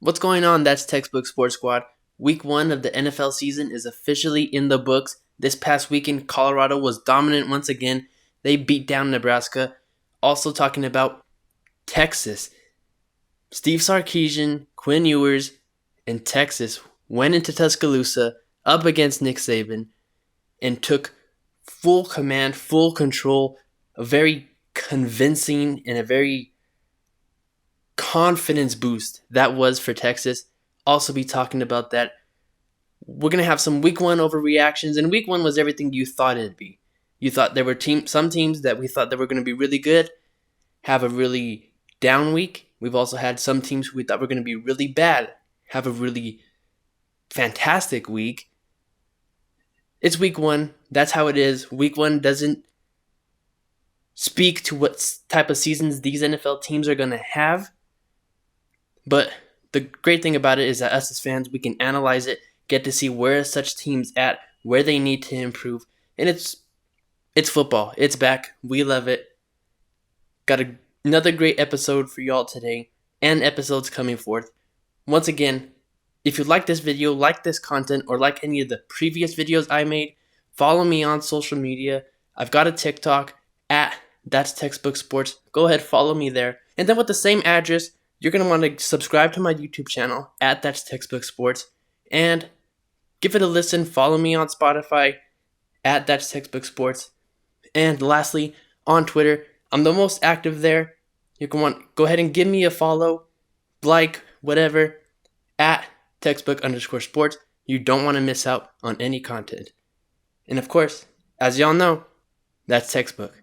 What's going on? That's Textbook Sports Squad. Week 1 of the NFL season is officially in the books. This past weekend, Colorado was dominant once again. They beat down Nebraska. Also talking about Texas. Steve Sarkisian, Quinn Ewers, and Texas went into Tuscaloosa up against Nick Saban and took full command, full control, a very convincing and a very confidence boost that was for Texas. Also be talking about that. We're going to have some week 1 overreactions, and week 1 was everything you thought it'd be. You thought there were some teams that we thought that were going to be really good, have a really down week. We've also had some teams who we thought were going to be really bad, have a really fantastic week. It's week 1. That's how it is. Week 1 doesn't speak to what type of seasons these NFL teams are going to have. But the great thing about it is that us as fans, we can analyze it, get to see where such teams at, where they need to improve. And it's football. It's back. We love it. Got another great episode for y'all today, and episodes coming forth. Once again, if you like this video, like this content, or like any of the previous videos I made, follow me on social media. I've got a TikTok at ThatsTextbookSports. Go ahead, follow me there. And then with the same address, you're going to want to subscribe to my YouTube channel at ThatsTextbookSports and give it a listen. Follow me on Spotify at ThatsTextbookSports. And lastly, on Twitter, I'm the most active there. You can go ahead and give me a follow, like, whatever, at textbook_sports. You don't want to miss out on any content. And of course, as y'all know, that's textbook.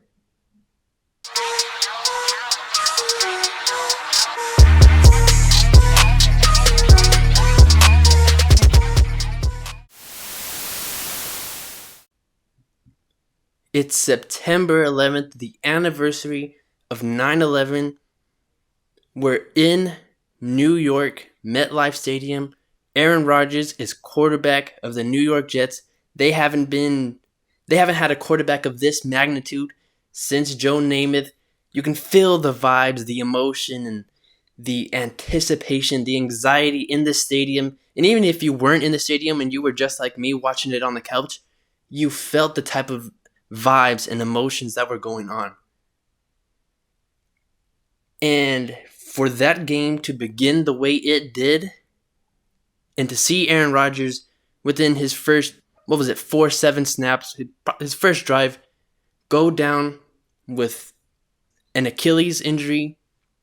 It's September 11th, the anniversary of 9/11. We're in New York, MetLife Stadium. Aaron Rodgers is quarterback of the New York Jets. They haven't had a quarterback of this magnitude since Joe Namath. You can feel the vibes, the emotion, and the anticipation, the anxiety in the stadium. And even if you weren't in the stadium and you were just like me watching it on the couch, you felt the type of vibes and emotions that were going on. And for that game to begin the way it did, and to see Aaron Rodgers within his first, 4-7 snaps, his first drive, go down with an Achilles injury.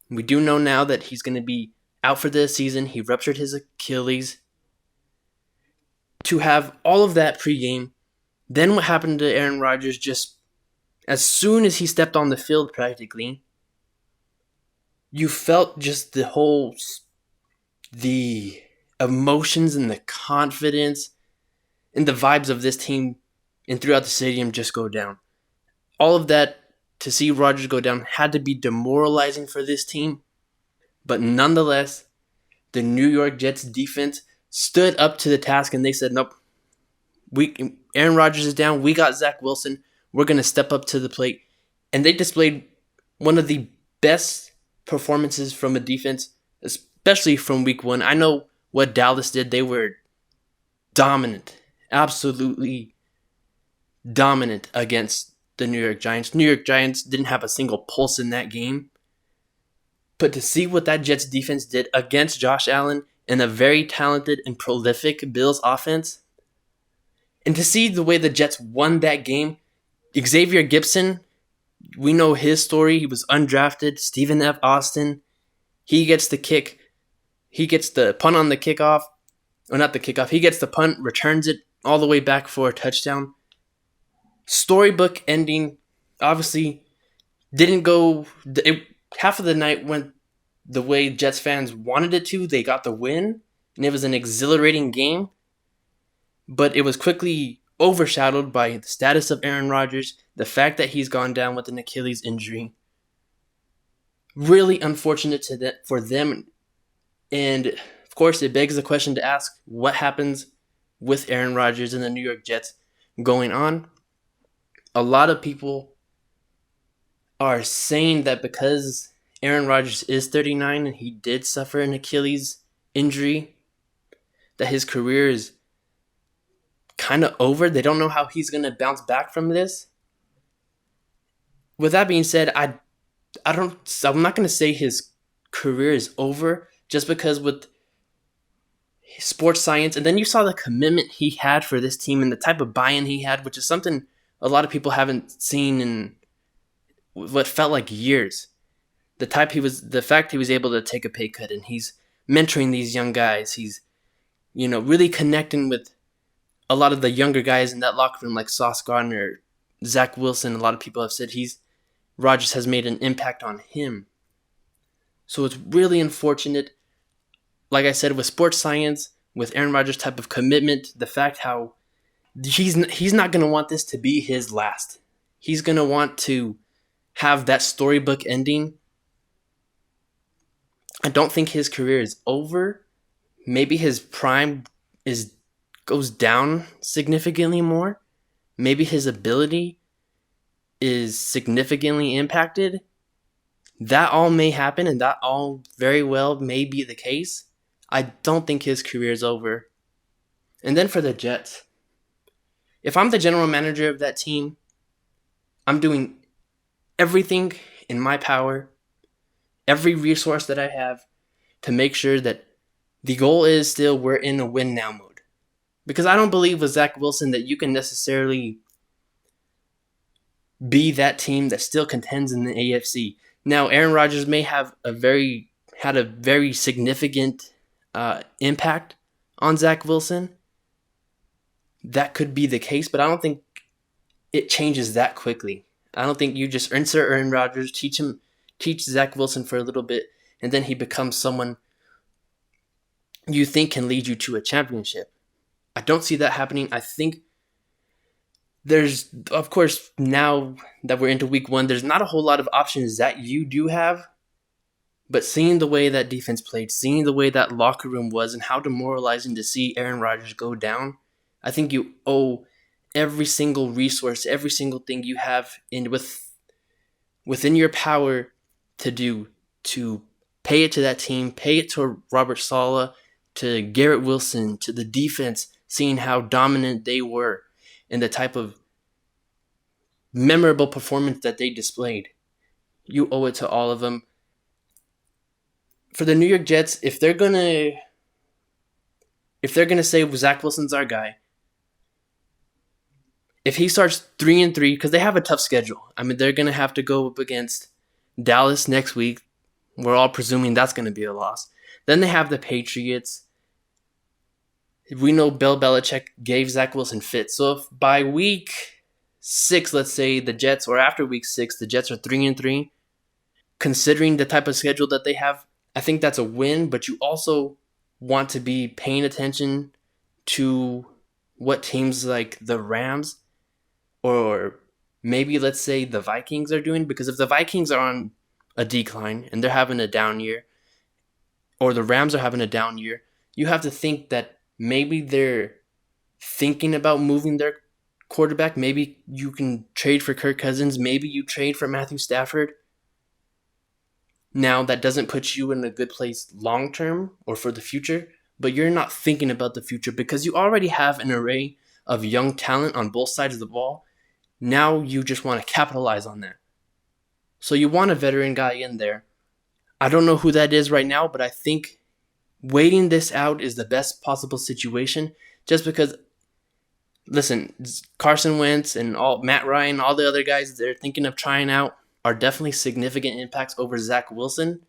We do know now that he's going to be out for the season. He ruptured his Achilles. To have all of that pregame, then what happened to Aaron Rodgers just as soon as he stepped on the field practically, you felt just the emotions and the confidence and the vibes of this team and throughout the stadium just go down. All of that, to see Rodgers go down, had to be demoralizing for this team. But nonetheless, the New York Jets defense stood up to the task and they said, nope, Aaron Rodgers is down. We got Zach Wilson. We're going to step up to the plate. And they displayed one of the best performances from a defense, especially from week 1. I know what Dallas did. They were dominant, absolutely dominant against the New York Giants. New York Giants didn't have a single pulse in that game. But to see what that Jets defense did against Josh Allen and a very talented and prolific Bills offense, and to see the way the Jets won that game, Xavier Gibson, we know his story. He was undrafted. Stephen F. Austin, he gets the kick. He gets the punt on the kickoff. Or not the kickoff. He gets the punt, returns it all the way back for a touchdown. Storybook ending. Obviously, didn't go... half of the night went the way Jets fans wanted it to. They got the win, and it was an exhilarating game. But it was quickly overshadowed by the status of Aaron Rodgers, the fact that he's gone down with an Achilles injury. Really unfortunate for them. And, of course, it begs the question to ask, what happens with Aaron Rodgers and the New York Jets going on? A lot of people are saying that because Aaron Rodgers is 39 and he did suffer an Achilles injury, that his career is kind of over. They don't know how he's going to bounce back from this. With that being said, I'm not going to say his career is over just because with sports science, and then you saw the commitment he had for this team and the type of buy-in he had, which is something a lot of people haven't seen in what felt like years. The fact he was able to take a pay cut and he's mentoring these young guys. He's, really connecting with a lot of the younger guys in that locker room, like Sauce Gardner, Zach Wilson. A lot of people have said Rodgers has made an impact on him. So it's really unfortunate. Like I said, with sports science, with Aaron Rodgers' type of commitment, the fact how he's not going to want this to be his last. He's going to want to have that storybook ending. I don't think his career is over. Maybe his prime goes down significantly more. Maybe his ability is significantly impacted. That all may happen, and that all very well may be the case. I don't think his career is over. And then for the Jets, if I'm the general manager of that team, I'm doing everything in my power, every resource that I have, to make sure that the goal is still we're in a win now mode. Because I don't believe with Zach Wilson that you can necessarily be that team that still contends in the AFC. Now, Aaron Rodgers may have had a very significant impact on Zach Wilson. That could be the case, but I don't think it changes that quickly. I don't think you just insert Aaron Rodgers, teach Zach Wilson for a little bit, and then he becomes someone you think can lead you to a championship. I don't see that happening. I think there's, of course, now that we're into week 1, there's not a whole lot of options that you do have. But seeing the way that defense played, seeing the way that locker room was, and how demoralizing to see Aaron Rodgers go down, I think you owe every single resource, every single thing you have within your power to do, to pay it to that team, pay it to Robert Saleh, to Garrett Wilson, to the defense, seeing how dominant they were and the type of memorable performance that they displayed. You owe it to all of them. For the New York Jets, if they're gonna say Zach Wilson's our guy, if he starts 3-3, because they have a tough schedule. I mean, they're gonna have to go up against Dallas next week. We're all presuming that's gonna be a loss. Then they have the Patriots. We know Bill Belichick gave Zach Wilson fits. So if by week 6, let's say the Jets, or after week 6, the Jets are 3-3, considering the type of schedule that they have, I think that's a win, but you also want to be paying attention to what teams like the Rams or maybe, let's say, the Vikings are doing. Because if the Vikings are on a decline and they're having a down year, or the Rams are having a down year, you have to think that maybe they're thinking about moving their quarterback. Maybe you can trade for Kirk Cousins. Maybe you trade for Matthew Stafford. Now, that doesn't put you in a good place long term or for the future, but you're not thinking about the future because you already have an array of young talent on both sides of the ball. Now you just want to capitalize on that. So you want a veteran guy in there. I don't know who that is right now, but I think waiting this out is the best possible situation, just because, listen, Carson Wentz and Matt Ryan, all the other guys they're thinking of trying out are definitely significant impacts over Zach Wilson.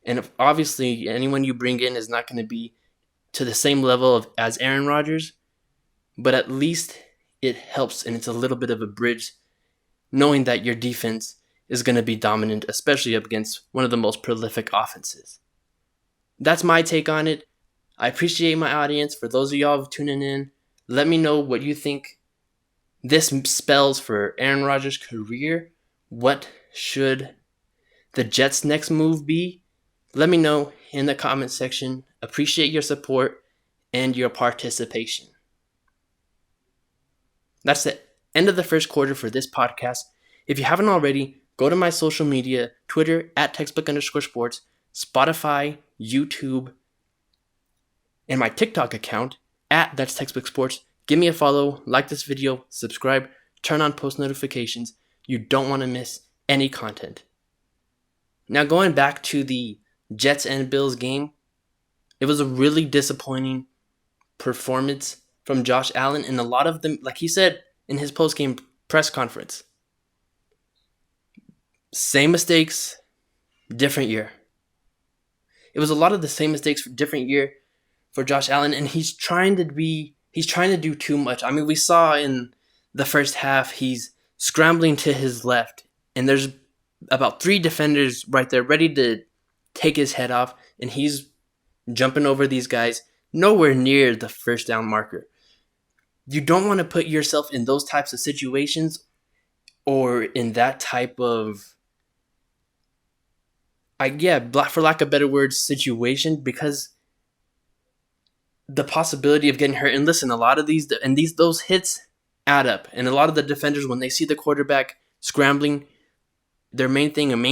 And obviously, anyone you bring in is not going to be to the same level as Aaron Rodgers, but at least it helps, and it's a little bit of a bridge knowing that your defense is going to be dominant, especially up against one of the most prolific offenses. That's my take on it. I appreciate my audience. For those of y'all tuning in, let me know what you think this spells for Aaron Rodgers' career. What should the Jets' next move be? Let me know in the comment section. Appreciate your support and your participation. That's the end of the first quarter for this podcast. If you haven't already, go to my social media, Twitter @textbook_sports, Spotify, YouTube, and my TikTok account at ThatsTextbookSports. Give me a follow, like this video, subscribe, turn on post notifications. You don't want to miss any content. Now going back to the Jets and Bills game, it was a really disappointing performance from Josh Allen, and a lot of them, like he said in his post-game press conference, same mistakes, different year. It was a lot of the same mistakes for different year for Josh Allen, and he's trying to do too much. I mean, we saw in the first half he's scrambling to his left, and there's about 3 defenders right there ready to take his head off, and he's jumping over these guys nowhere near the first down marker. You don't want to put yourself in those types of situations or in that type of, for lack of better words, situation, because the possibility of getting hurt. And listen, a lot of those hits add up, and a lot of the defenders, when they see the quarterback scrambling, their main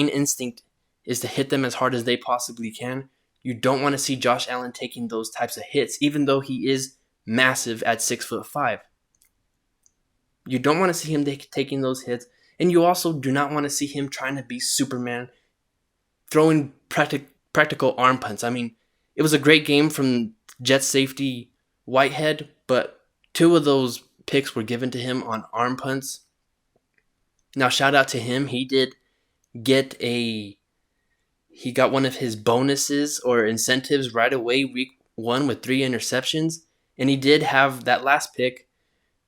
instinct is to hit them as hard as they possibly can. You don't want to see Josh Allen taking those types of hits, even though he is massive at 6'5". You don't want to see him taking those hits, and you also do not want to see him trying to be Superman, throwing practical arm punts. I mean, it was a great game from Jets safety Whitehead, but 2 of those picks were given to him on arm punts. Now, shout out to him. He got one of his bonuses or incentives right away, week 1, with 3 interceptions. And he did have that last pick.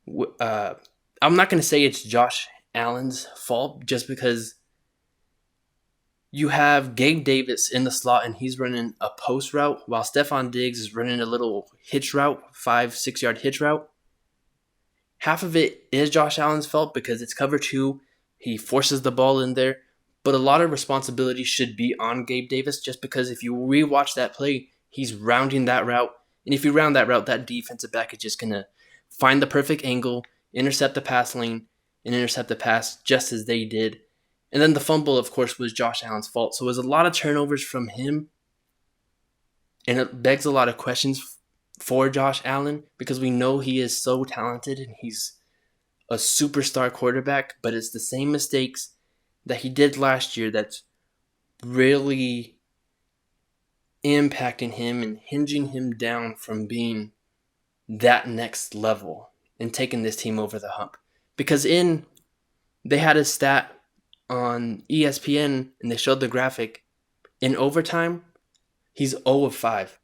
I'm not going to say it's Josh Allen's fault, just because you have Gabe Davis in the slot and he's running a post route while Stephon Diggs is running a little hitch route, 5-6 yard hitch route. Half of it is Josh Allen's fault because it's cover 2. He forces the ball in there. But a lot of responsibility should be on Gabe Davis, just because if you rewatch that play, he's rounding that route. And if you round that route, that defensive back is just going to find the perfect angle, intercept the pass lane, and intercept the pass just as they did. And then the fumble, of course, was Josh Allen's fault. So it was a lot of turnovers from him. And it begs a lot of questions for Josh Allen, because we know he is so talented and he's a superstar quarterback, but it's the same mistakes that he did last year that's really impacting him and hinging him down from being that next level and taking this team over the hump. Because they had a stat on ESPN and they showed the graphic. In overtime, he's 0 of 5.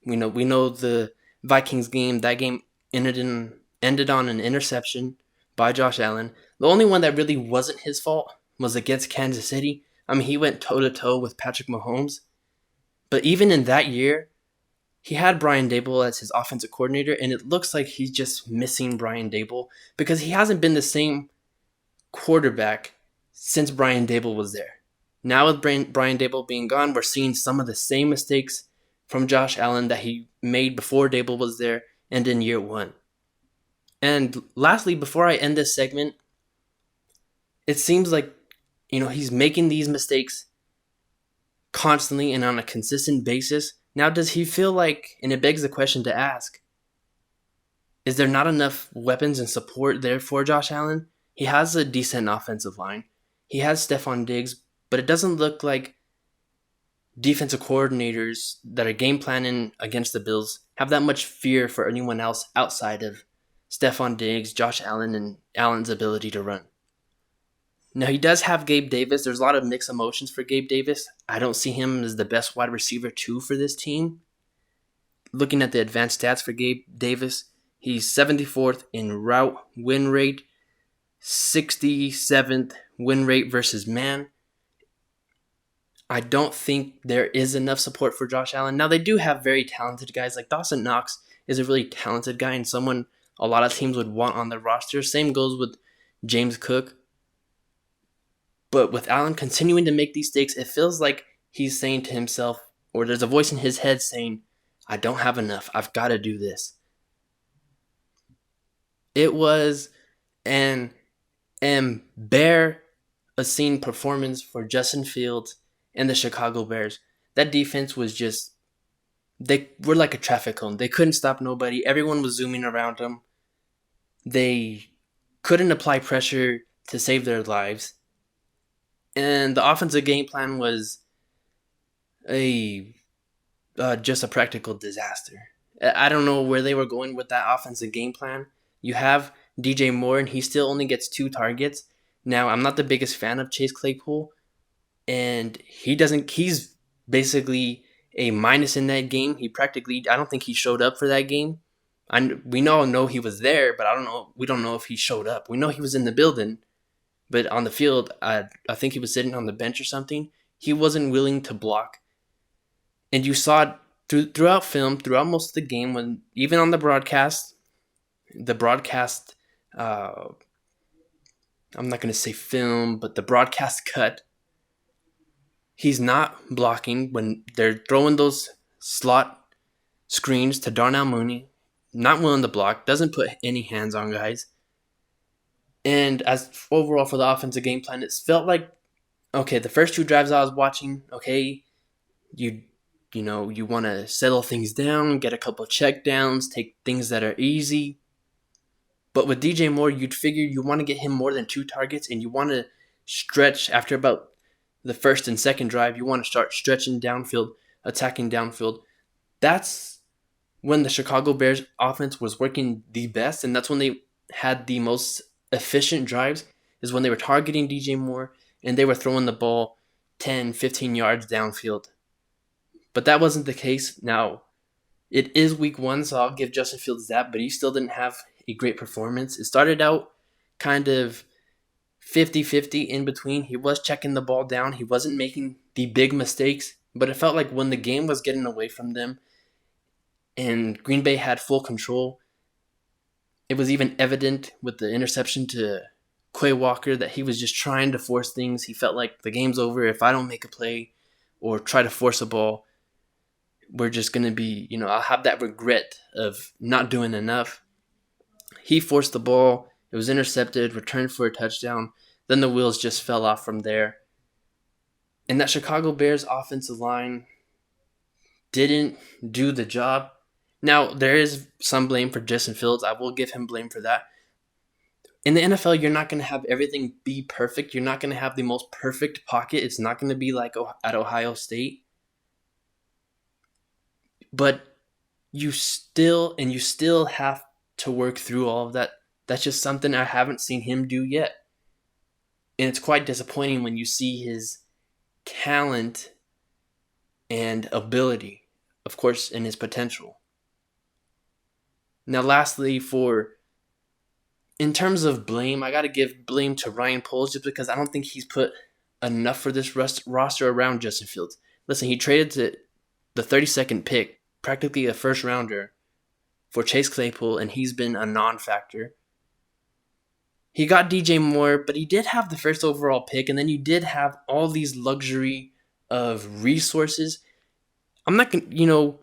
We know the Vikings game, that game ended on an interception by Josh Allen. The only one that really wasn't his fault was against Kansas City. I mean, he went toe-to-toe with Patrick Mahomes. But even in that year, he had Brian Daboll as his offensive coordinator, and it looks like he's just missing Brian Daboll because he hasn't been the same quarterback since Brian Daboll was there. Now with Brian Daboll being gone, we're seeing some of the same mistakes from Josh Allen that he made before Daboll was there and in year 1. And lastly, before I end this segment, it seems like, he's making these mistakes constantly and on a consistent basis. Now, does he feel like, and it begs the question to ask, is there not enough weapons and support there for Josh Allen? He has a decent offensive line. He has Stephon Diggs, but it doesn't look like defensive coordinators that are game planning against the Bills have that much fear for anyone else outside of Stephon Diggs, Josh Allen, and Allen's ability to run. Now, he does have Gabe Davis. There's a lot of mixed emotions for Gabe Davis. I don't see him as the best wide receiver 2 for this team. Looking at the advanced stats for Gabe Davis, he's 74th in route win rate, 67th win rate versus man. I don't think there is enough support for Josh Allen. Now, they do have very talented guys. Like Dawson Knox is a really talented guy and someone a lot of teams would want on their roster. Same goes with James Cook. But with Allen continuing to make these mistakes, it feels like he's saying to himself, or there's a voice in his head saying, I don't have enough. I've got to do this. It was an EmBEARassing performance for Justin Fields and the Chicago Bears. That defense was just They were like a traffic cone. They couldn't stop nobody. Everyone was zooming around them. They couldn't apply pressure to save their lives. And the offensive game plan was a just a practical disaster. I don't know where they were going with that offensive game plan. You have DJ Moore, and he still only gets 2 targets. Now, I'm not the biggest fan of Chase Claypool, and he's basically a minus in that game. I don't think he showed up for that game. We all know he was there, but we don't know if he showed up. We know he was in the building, but on the field, I think he was sitting on the bench or something. He wasn't willing to block. And you saw it throughout film, throughout most of the game, when even on the broadcast, I'm not going to say film, but the broadcast cut, he's not blocking when they're throwing those slot screens to Darnell Mooney, not willing to block, doesn't put any hands on guys. And as overall for the offensive game plan, it felt like, okay, the first 2 drives I was watching, okay, you want to settle things down, get a couple of check downs, take things that are easy. But with DJ Moore, you'd figure you want to get him more than 2 targets, and you want to stretch after about the first and second drive. You want to start stretching downfield, attacking downfield. That's when the Chicago Bears offense was working the best, and that's when they had the most efficient drives, is when they were targeting DJ Moore and they were throwing the ball 10, 15 yards downfield. But that wasn't the case. Now, it is week 1, so I'll give Justin Fields that, but he still didn't have a great performance. It started out kind of 50-50 in between. He was checking the ball down. He wasn't making the big mistakes, but it felt like when the game was getting away from them and Green Bay had full control, it was even evident with the interception to Quay Walker that he was just trying to force things. He felt like the game's over. If I don't make a play or try to force a ball, we're just going to be, I'll have that regret of not doing enough. He forced the ball. It was intercepted, returned for a touchdown. Then the wheels just fell off from there. And that Chicago Bears offensive line didn't do the job. Now, there is some blame for Justin Fields. I will give him blame for that. In the NFL, you're not going to have everything be perfect. You're not going to have the most perfect pocket. It's not going to be like at Ohio State. But you still have to work through all of that. That's just something I haven't seen him do yet. And it's quite disappointing when you see his talent and ability, of course, and his potential. Now, lastly, in terms of blame, I got to give blame to Ryan Poles just because I don't think he's put enough for this roster around Justin Fields. Listen, he traded to the 32nd pick, practically a first rounder, for Chase Claypool, and he's been a non-factor. He got DJ Moore, but he did have the first overall pick, and then you did have all these luxury of resources. I'm not going to,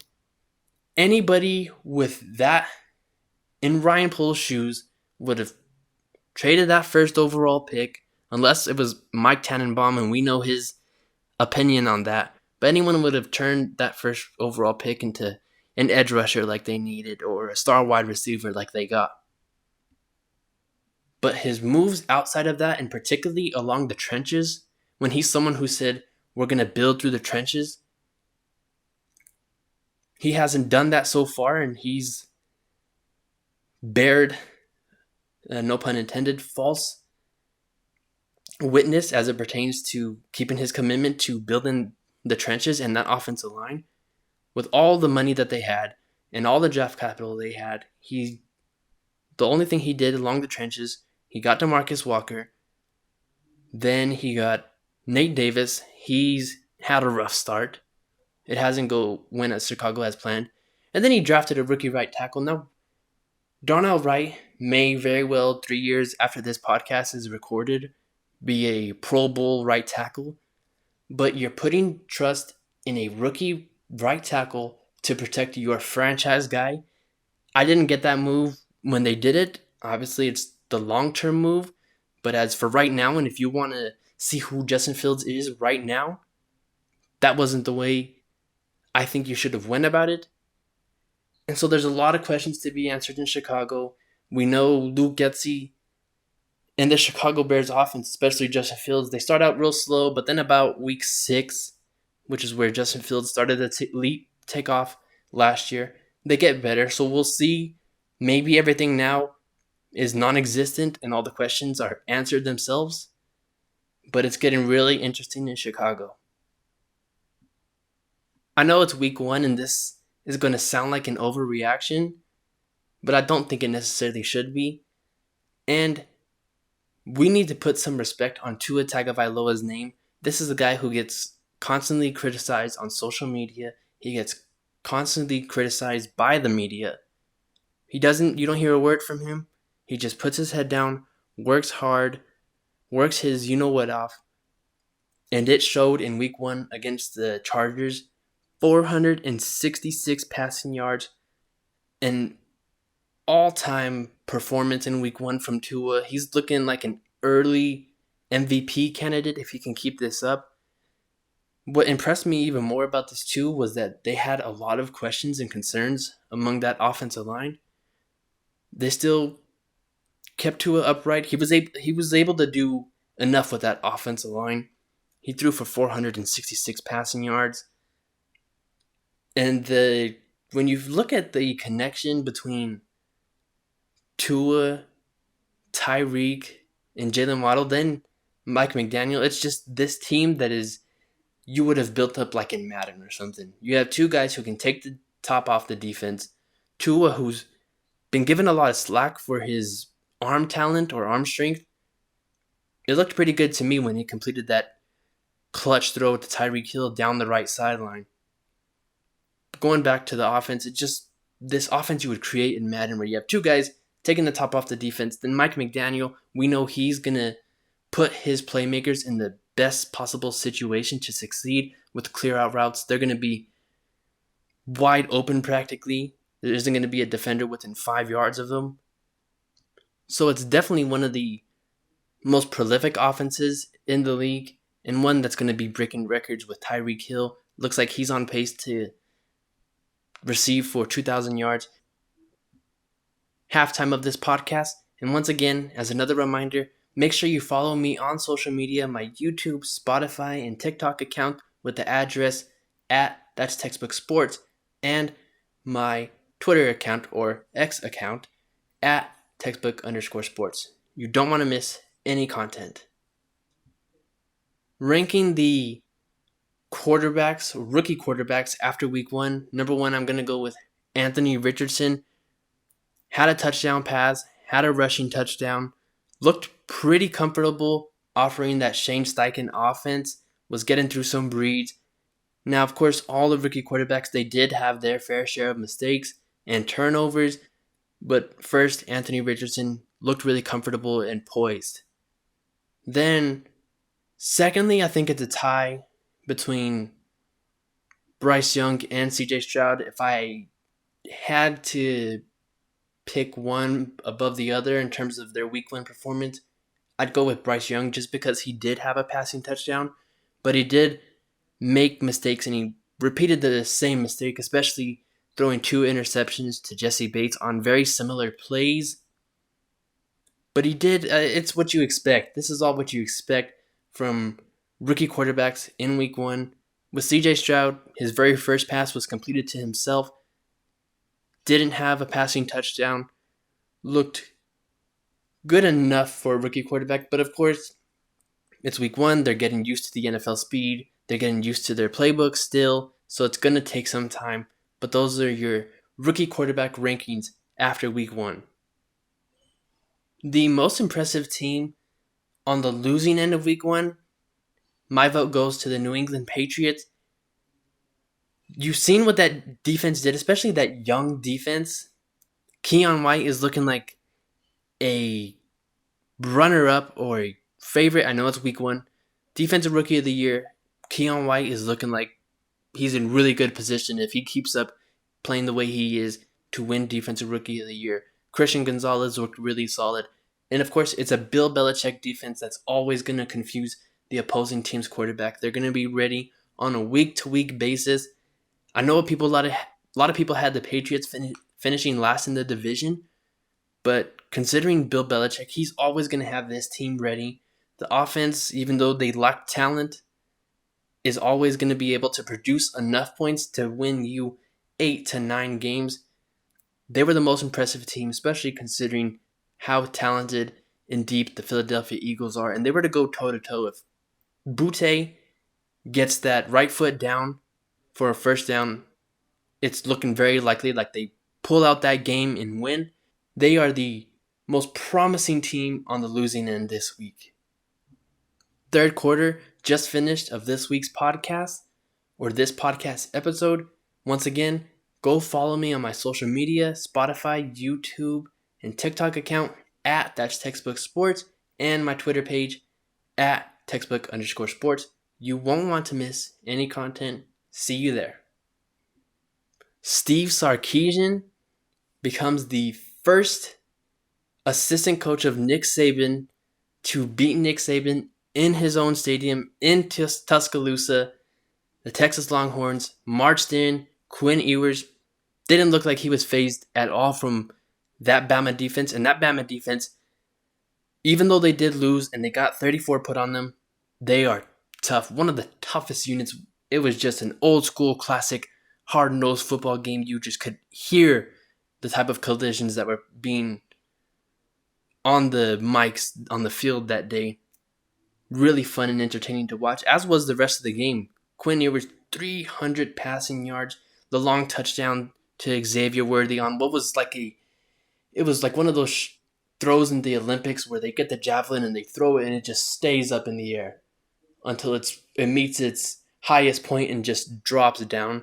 anybody with that in Ryan Poles' shoes would have traded that first overall pick, unless it was Mike Tannenbaum, and we know his opinion on that. But anyone would have turned that first overall pick into an edge rusher like they needed, or a star wide receiver like they got. But his moves outside of that, and particularly along the trenches, when he's someone who said, we're going to build through the trenches, he hasn't done that so far, and he's bared, no pun intended, false witness as it pertains to keeping his commitment to building the trenches and that offensive line. With all the money that they had and all the draft capital they had, the only thing he did along the trenches, he got DeMarcus Walker. Then he got Nate Davis. He's had a rough start. It hasn't went as Chicago has planned. And then he drafted a rookie right tackle. Now, Darnell Wright may very well, 3 years after this podcast is recorded, be a Pro Bowl right tackle. But you're putting trust in a rookie right tackle to protect your franchise guy. I didn't get that move when they did it. Obviously, it's the long-term move. But as for right now, and if you want to see who Justin Fields is right now, that wasn't the way I think you should have went about it. And so there's a lot of questions to be answered in Chicago. We know Luke Getsy and the Chicago Bears offense, especially Justin Fields, they start out real slow, but then about week 6, which is where Justin Fields started the take off last year, they get better. So we'll see. Maybe everything now is non-existent and all the questions are answered themselves, but it's getting really interesting in Chicago. I know it's week 1 and this is going to sound like an overreaction, but I don't think it necessarily should be. And we need to put some respect on Tua Tagovailoa's name. This is a guy who gets constantly criticized on social media. He gets constantly criticized by the media. You don't hear a word from him. He just puts his head down, works hard, works his you-know-what off. And it showed in week 1 against the Chargers. 466 passing yards, an all-time performance in week 1 from Tua. He's looking like an early MVP candidate if he can keep this up. What impressed me even more about this too was that they had a lot of questions and concerns among that offensive line. They still kept Tua upright. He was able to do enough with that offensive line. He threw for 466 passing yards. And when you look at the connection between Tua, Tyreek, and Jalen Waddle, then Mike McDaniel, it's just this team that you would have built up like in Madden or something. You have 2 guys who can take the top off the defense. Tua, who's been given a lot of slack for his arm talent or arm strength. It looked pretty good to me when he completed that clutch throw to Tyreek Hill down the right sideline. Going back to the offense, it's just this offense you would create in Madden where you have 2 guys taking the top off the defense. Then Mike McDaniel, we know he's going to put his playmakers in the best possible situation to succeed with clear out routes. They're going to be wide open practically. There isn't going to be a defender within 5 yards of them. So it's definitely one of the most prolific offenses in the league and one that's going to be breaking records with Tyreek Hill. Looks like he's on pace to receive for 2,000 yards. Halftime of this podcast. And once again, as another reminder, make sure you follow me on social media, my YouTube, Spotify, and TikTok account with the address at ThatsTextbookSports and my Twitter account or X account at textbook_sports. You don't want to miss any content. Ranking the rookie quarterbacks after week 1. Number 1, I'm going to go with Anthony Richardson. Had a touchdown pass, had a rushing touchdown, looked pretty comfortable offering that Shane Steichen offense, was getting through some reads. Now, of course, all the rookie quarterbacks, they did have their fair share of mistakes and turnovers, but first, Anthony Richardson looked really comfortable and poised. Then, secondly, I think it's a tie between Bryce Young and CJ Stroud. If I had to pick one above the other in terms of their week 1 performance, I'd go with Bryce Young just because he did have a passing touchdown, but he did make mistakes and he repeated the same mistake, especially throwing 2 interceptions to Jesse Bates on very similar plays. But he did, it's what you expect. This is all what you expect from rookie quarterbacks in week 1. With CJ Stroud, his very first pass was completed to himself. Didn't have a passing touchdown. Looked good enough for a rookie quarterback, but of course, it's week 1. They're getting used to the NFL speed. They're getting used to their playbook still, so it's going to take some time. But those are your rookie quarterback rankings after week 1. The most impressive team on the losing end of week 1, my vote goes to the New England Patriots. You've seen what that defense did, especially that young defense. Keion White is looking like a runner-up or a favorite. I know it's week 1. Defensive Rookie of the Year. Keion White is looking like he's in really good position if he keeps up playing the way he is to win Defensive Rookie of the Year. Christian Gonzalez looked really solid. And of course, it's a Bill Belichick defense that's always going to confuse the opposing team's quarterback. They're going to be ready on a week-to-week basis. I know a lot of people had the Patriots finishing last in the division, but considering Bill Belichick, he's always going to have this team ready. The offense, even though they lack talent, is always going to be able to produce enough points to win you 8 to 9 games. They were the most impressive team, especially considering how talented and deep the Philadelphia Eagles are. And they were to go toe-to-toe. If Butte gets that right foot down for a first down, it's looking very likely like they pull out that game and win. They are the most promising team on the losing end this week. Third quarter just finished of this week's podcast or this podcast episode. Once again, go follow me on my social media, Spotify, YouTube, and TikTok account at ThatsTextbookSports and my Twitter page at textbook_sports. You won't want to miss any content. See you there. Steve Sarkisian becomes the first assistant coach of Nick Saban to beat Nick Saban in his own stadium in Tuscaloosa. The Texas Longhorns marched in. Quinn Ewers didn't look like he was fazed at all from that Bama defense. And that Bama defense, even though they did lose and they got 34 put on them, they are tough. One of the toughest units. It was just an old school classic hard-nosed football game. You just could hear the type of collisions that were being on the mics on the field that day. Really fun and entertaining to watch, as was the rest of the game. Quinn Ewers, 300 passing yards, the long touchdown to Xavier Worthy on what was like it was like one of those throws in the Olympics where they get the javelin and they throw it and it just stays up in the air until it meets its highest point and just drops down.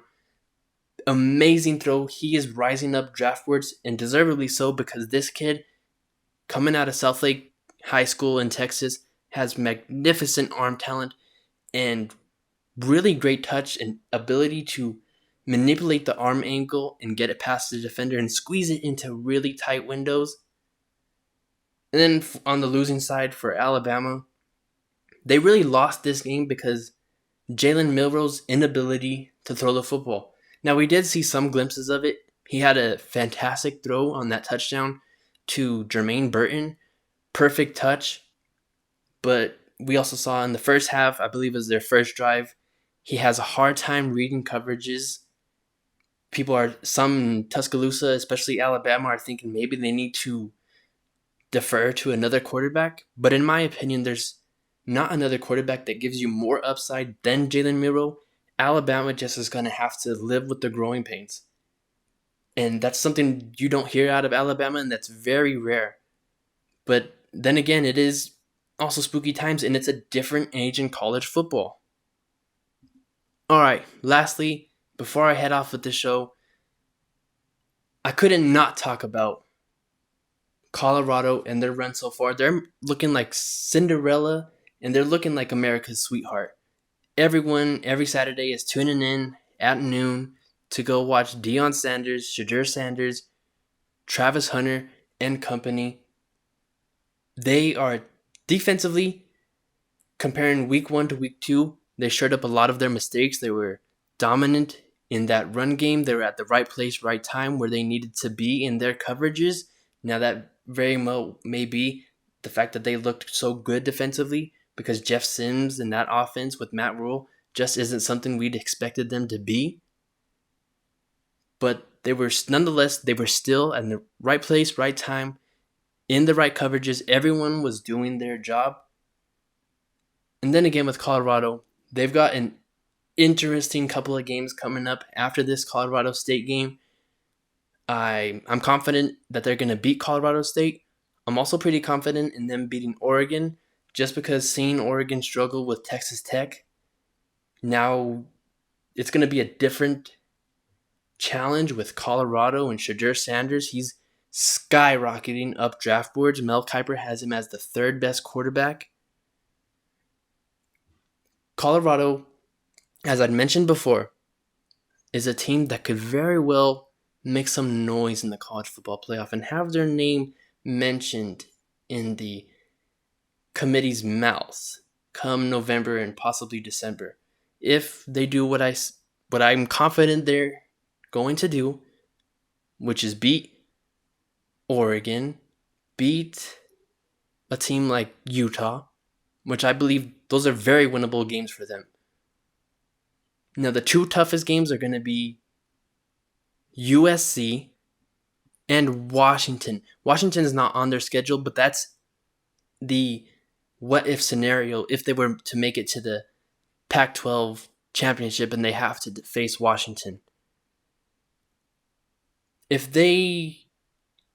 Amazing throw. He is rising up draftwards, and deservedly so, because this kid coming out of Southlake High School in Texas has magnificent arm talent and really great touch and ability to manipulate the arm angle and get it past the defender and squeeze it into really tight windows. And then on the losing side for Alabama, they really lost this game because Jalen Milroe's inability to throw the football. Now, we did see some glimpses of it. He had a fantastic throw on that touchdown to Jermaine Burton. Perfect touch. But we also saw in the first half, I believe it was their first drive, he has a hard time reading coverages. Some in Tuscaloosa, especially Alabama, are thinking maybe they need to defer to another quarterback. But in my opinion, there's not another quarterback that gives you more upside than Jalen Milroe. Alabama just is going to have to live with the growing pains. And that's something you don't hear out of Alabama, and that's very rare. But then again, it is also spooky times, and it's a different age in college football. All right, lastly, before I head off with the show, I couldn't not talk about Colorado and their run so far. They're looking like Cinderella, and they're looking like America's sweetheart. Everyone, every Saturday, is tuning in at noon to go watch Deion Sanders, Shadur Sanders, Travis Hunter, and company. They are defensively, comparing week 1 to week 2, they showed up a lot of their mistakes. They were dominant in that run game. They were at the right place, right time, where they needed to be in their coverages. Now, that very well may be the fact that they looked so good defensively, because Jeff Sims and that offense with Matt Rule just isn't something we'd expected them to be. But they were still in the right place, right time, in the right coverages. Everyone was doing their job. And then again with Colorado, they've got an interesting couple of games coming up after this Colorado State game. I'm confident that they're going to beat Colorado State. I'm also pretty confident in them beating Oregon, just because seeing Oregon struggle with Texas Tech, now it's going to be a different challenge with Colorado and Shadur Sanders. He's skyrocketing up draft boards. Mel Kiper has him as the third best quarterback. Colorado, as I'd mentioned before, is a team that could very well make some noise in the college football playoff and have their name mentioned in the committee's mouths come November and possibly December. If they do what I what I'm confident they're going to do, which is beat Oregon, beat a team like Utah, which I believe those are very winnable games for them. Now, the two toughest games are going to be USC and Washington. Washington is not on their schedule, but that's the what if scenario if they were to make it to the Pac-12 championship and they have to face Washington. If they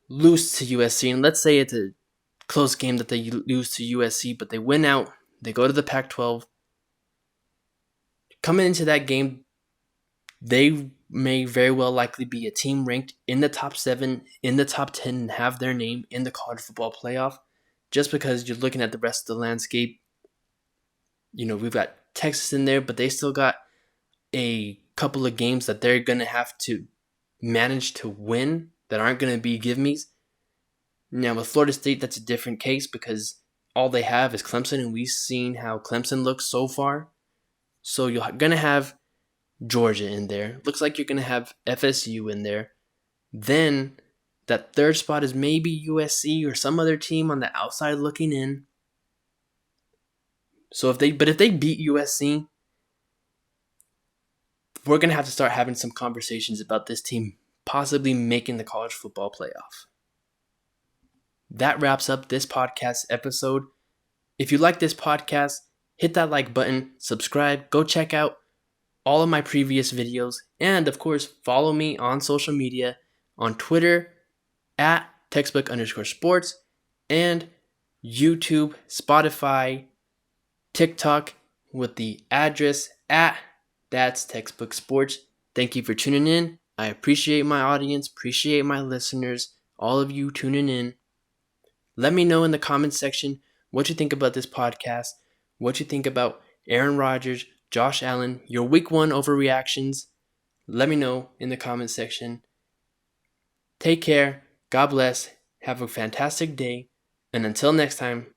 lose to USC, and let's say it's a close game that they lose to USC, but they win out, they go to the Pac-12, coming into that game, they may very well likely be a team ranked in the top 7, in the top 10, and have their name in the college football playoff, just because you're looking at the rest of the landscape. We've got Texas in there, but they still got a couple of games that they're going to have to manage to win that aren't going to be give-me's. Now, with Florida State, that's a different case because all they have is Clemson, and we've seen how Clemson looks so far. So you're going to have Georgia in there. Looks like you're going to have FSU in there. Then that third spot is maybe USC or some other team on the outside looking in. So if they beat USC, we're going to have to start having some conversations about this team possibly making the college football playoff. That wraps up this podcast episode. If you like this podcast, hit that like button, subscribe, go check out all of my previous videos, and of course, follow me on social media on Twitter at textbook_sports and YouTube, Spotify, TikTok with the address at ThatsTextbookSports. Thank you for tuning in. I appreciate my audience, appreciate my listeners, all of you tuning in. Let me know in the comments section what you think about this podcast, what you think about Aaron Rodgers, Josh Allen, your week 1 overreactions. Let me know in the comments section. Take care. God bless. Have a fantastic day. And until next time,